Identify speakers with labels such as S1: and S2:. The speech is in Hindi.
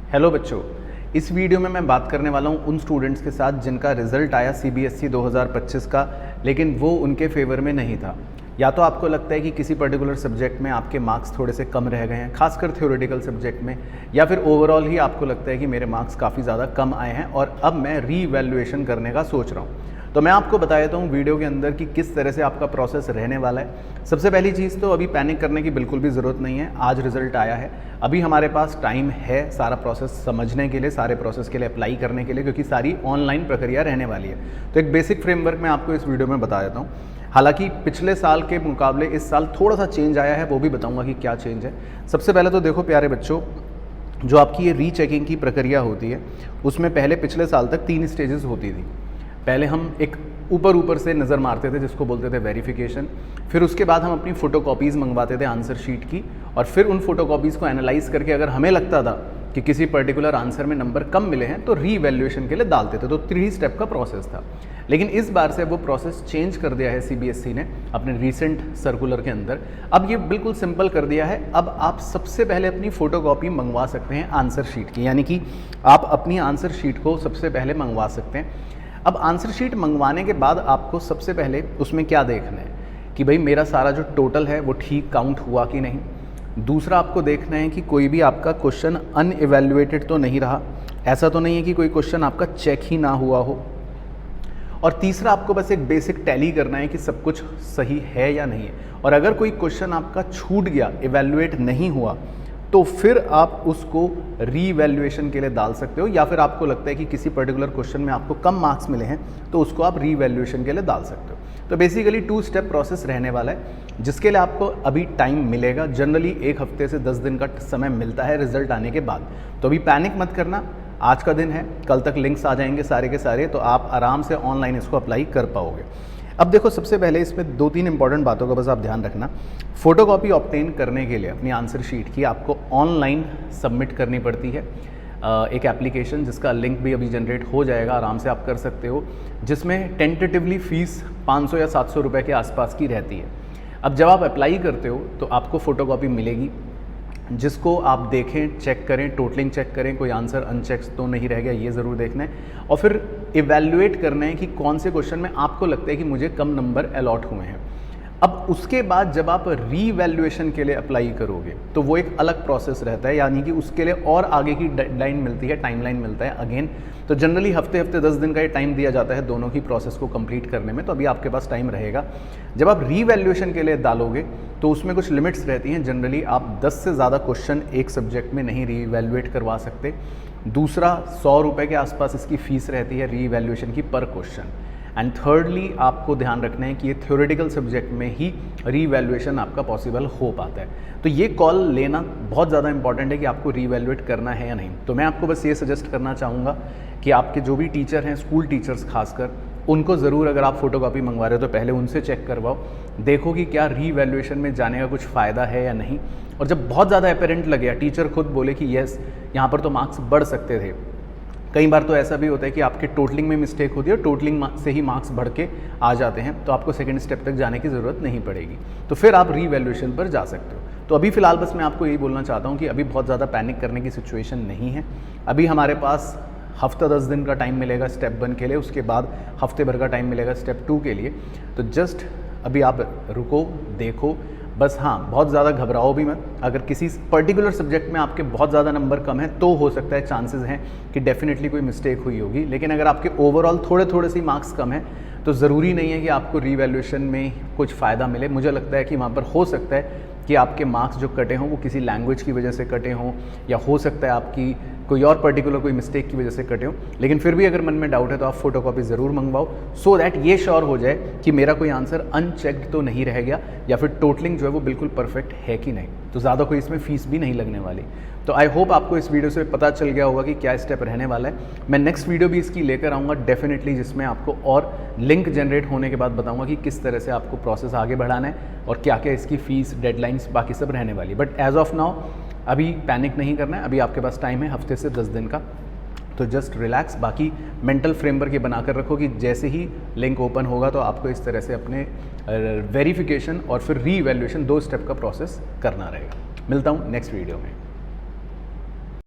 S1: हेलो बच्चों, इस वीडियो में मैं बात करने वाला हूँ उन स्टूडेंट्स के साथ जिनका रिजल्ट आया सीबीएसई 2025 का, लेकिन वो उनके फेवर में नहीं था। या तो आपको लगता है कि किसी पर्टिकुलर सब्जेक्ट में आपके मार्क्स थोड़े से कम रह गए हैं, खासकर थ्योरेटिकल सब्जेक्ट में, या फिर ओवरऑल ही आपको लगता है कि मेरे मार्क्स काफ़ी ज़्यादा कम आए हैं और अब मैं रीवैल्यूएशन करने का सोच रहा हूँ। तो मैं आपको बता देता हूँ वीडियो के अंदर कि किस तरह से आपका प्रोसेस रहने वाला है। सबसे पहली चीज़ तो अभी पैनिक करने की बिल्कुल भी ज़रूरत नहीं है। आज रिजल्ट आया है, अभी हमारे पास टाइम है सारा प्रोसेस समझने के लिए, सारे प्रोसेस के लिए अप्लाई करने के लिए, क्योंकि सारी ऑनलाइन प्रक्रिया रहने वाली है। तो एक बेसिक फ्रेमवर्क मैं आपको इस वीडियो में बता देता हूँ। हालांकि पिछले साल के मुकाबले इस साल थोड़ा सा चेंज आया है, वो भी बताऊँगा कि क्या चेंज है। सबसे पहले तो देखो प्यारे बच्चों, जो आपकी ये रीचेकिंग की प्रक्रिया होती है उसमें पहले पिछले साल तक 3 स्टेजेस होती थी। पहले हम एक ऊपर से नज़र मारते थे जिसको बोलते थे वेरिफिकेशन, फिर उसके बाद हम अपनी फ़ोटोकॉपीज़ मंगवाते थे आंसर शीट की, और फिर उन फोटोकॉपीज़ को एनालाइज करके अगर हमें लगता था कि किसी पर्टिकुलर आंसर में नंबर कम मिले हैं तो रीवैल्यूएशन के लिए डालते थे। तो 3 स्टेप का प्रोसेस था। लेकिन इस बार से वो प्रोसेस चेंज कर दिया है सीबीएसई ने अपने रीसेंट सर्कुलर के अंदर। अब ये बिल्कुल सिंपल कर दिया है। अब आप सबसे पहले अपनी फ़ोटोकॉपी मंगवा सकते हैं आंसर शीट की, यानी कि आप अपनी आंसर शीट को सबसे पहले मंगवा सकते हैं। अब आंसर शीट मंगवाने के बाद आपको सबसे पहले उसमें क्या देखना है कि भाई मेरा सारा जो टोटल है वो ठीक काउंट हुआ कि नहीं। दूसरा आपको देखना है कि कोई भी आपका क्वेश्चन अनइवैल्यूएटेड तो नहीं रहा, ऐसा तो नहीं है कि कोई क्वेश्चन आपका चेक ही ना हुआ हो। और तीसरा आपको बस एक बेसिक टैली करना है कि सब कुछ सही है या नहीं है। और अगर कोई क्वेश्चन आपका छूट गया, इवैल्यूएट नहीं हुआ, तो फिर आप उसको रीवैल्यूएशन के लिए डाल सकते हो, या फिर आपको लगता है कि किसी पर्टिकुलर क्वेश्चन में आपको कम मार्क्स मिले हैं तो उसको आप रीवैल्यूएशन के लिए डाल सकते हो। तो बेसिकली 2 स्टेप प्रोसेस रहने वाला है, जिसके लिए आपको अभी टाइम मिलेगा। जनरली 1 हफ्ते से 10 दिन का समय मिलता है रिजल्ट आने के बाद। तो अभी पैनिक मत करना, आज का दिन है, कल तक लिंक्स आ जाएंगे सारे के सारे, तो आप आराम से ऑनलाइन इसको अप्लाई कर पाओगे। अब देखो, सबसे पहले इसमें 2-3 इंपॉर्टेंट बातों का बस आप ध्यान रखना। फोटोकॉपी ऑब्टेन करने के लिए अपनी आंसर शीट की आपको ऑनलाइन सबमिट करनी पड़ती है एक एप्लीकेशन, जिसका लिंक भी अभी जनरेट हो जाएगा, आराम से आप कर सकते हो, जिसमें टेंटेटिवली फ़ीस 500 या 700 रुपये के आसपास की रहती है। अब जब आप अप्लाई करते हो तो आपको फ़ोटोकॉपी मिलेगी, जिसको आप देखें, चेक करें, टोटलिंग चेक करें, कोई आंसर अनचेक तो नहीं रह गया, ये ज़रूर देखना है। और फिर इवैल्यूएट करना है कि कौन से क्वेश्चन में आपको लगता है कि मुझे कम नंबर अलॉट हुए हैं। अब उसके बाद जब आप रीवैल्यूएशन के लिए अप्लाई करोगे तो वो एक अलग प्रोसेस रहता है, यानी कि उसके लिए और आगे की डेडलाइन मिलती है, टाइमलाइन मिलता है अगेन। तो जनरली हफ्ते 10 दिन का ये टाइम दिया जाता है दोनों की प्रोसेस को कंप्लीट करने में। तो अभी आपके पास टाइम रहेगा। जब आप रीवैल्यूएशन के लिए डालोगे तो उसमें कुछ लिमिट्स रहती हैं। जनरली आप 10 से ज़्यादा क्वेश्चन एक सब्जेक्ट में नहीं रीवैल्यूएट करवा सकते। दूसरा, 100 रुपये के आसपास इसकी फ़ीस रहती है रीवैल्यूएशन की पर क्वेश्चन। एंड थर्डली, आपको ध्यान रखना है कि ये थ्योरेटिकल सब्जेक्ट में ही रीवैल्यूएशन आपका पॉसिबल हो पाता है। तो ये कॉल लेना बहुत ज़्यादा इंपॉर्टेंट है कि आपको रीवैल्यूएट करना है या नहीं। तो मैं आपको बस ये सजेस्ट करना चाहूँगा कि आपके जो भी टीचर हैं, स्कूल टीचर्स खासकर, उनको ज़रूर, अगर आप फ़ोटोकॉपी मंगवा रहे हो तो पहले उनसे चेक करवाओ, देखो कि क्या रीवैल्यूएशन में जाने का कुछ फ़ायदा है या नहीं। और जब बहुत ज़्यादा अपेरेंट लगे, टीचर खुद बोले कि येस यहाँ पर तो मार्क्स बढ़ सकते थे। कई बार तो ऐसा भी होता है कि आपके टोटलिंग में मिस्टेक होती है और टोटलिंग से ही मार्क्स बढ़ के आ जाते हैं, तो आपको सेकंड स्टेप तक जाने की ज़रूरत नहीं पड़ेगी। तो फिर आप रीवैल्यूएशन पर जा सकते हो। तो अभी फ़िलहाल बस मैं आपको यही बोलना चाहता हूँ कि अभी बहुत ज़्यादा पैनिक करने की सिचुएशन नहीं है। अभी हमारे पास हफ्ता 10 दिन का टाइम मिलेगा स्टेप 1 के लिए, उसके बाद हफ्ते भर का टाइम मिलेगा स्टेप 2 के लिए। तो जस्ट अभी आप रुको, देखो बस। हाँ, बहुत ज़्यादा घबराओ भी मत। अगर किसी पर्टिकुलर सब्जेक्ट में आपके बहुत ज़्यादा नंबर कम है तो हो सकता है, चांसेस हैं कि डेफिनेटली कोई मिस्टेक हुई होगी। लेकिन अगर आपके ओवरऑल थोड़े से मार्क्स कम है तो ज़रूरी नहीं है कि आपको रीवैल्यूएशन में कुछ फ़ायदा मिले। मुझे लगता है कि वहाँ पर हो सकता है कि आपके मार्क्स जो कटे हों वो किसी लैंग्वेज की वजह से कटे हों, या हो सकता है आपकी कोई और पर्टिकुलर कोई मिस्टेक की वजह से कटे हों। लेकिन फिर भी अगर मन में डाउट है तो आप फ़ोटोकॉपी ज़रूर मंगवाओ, सो दैट ये श्योर हो जाए कि मेरा कोई आंसर अनचेक्ड तो नहीं रह गया, या फिर टोटलिंग जो है वो बिल्कुल परफेक्ट है कि नहीं। तो ज़्यादा कोई इसमें फ़ीस भी नहीं लगने वाली। तो आई होप आपको इस वीडियो से पता चल गया होगा कि क्या स्टेप रहने वाला है। मैं नेक्स्ट वीडियो भी इसकी लेकर आऊँगा डेफिनेटली, जिसमें आपको और लिंक जनरेट होने के बाद बताऊँगा कि किस तरह से आपको प्रोसेस आगे बढ़ाना है और क्या क्या इसकी फ़ीस, डेडलाइंस, बाकी सब रहने वाली। बट एज ऑफ नाउ अभी पैनिक नहीं करना है। अभी आपके पास टाइम है हफ्ते से 10 दिन का, तो जस्ट रिलैक्स। बाकी मेंटल फ्रेमवर्क ये बनाकर रखो कि जैसे ही लिंक ओपन होगा तो आपको इस तरह से अपने वेरिफिकेशन और फिर रीवैल्यूएशन 2 स्टेप का प्रोसेस करना रहेगा। मिलता हूँ नेक्स्ट वीडियो में।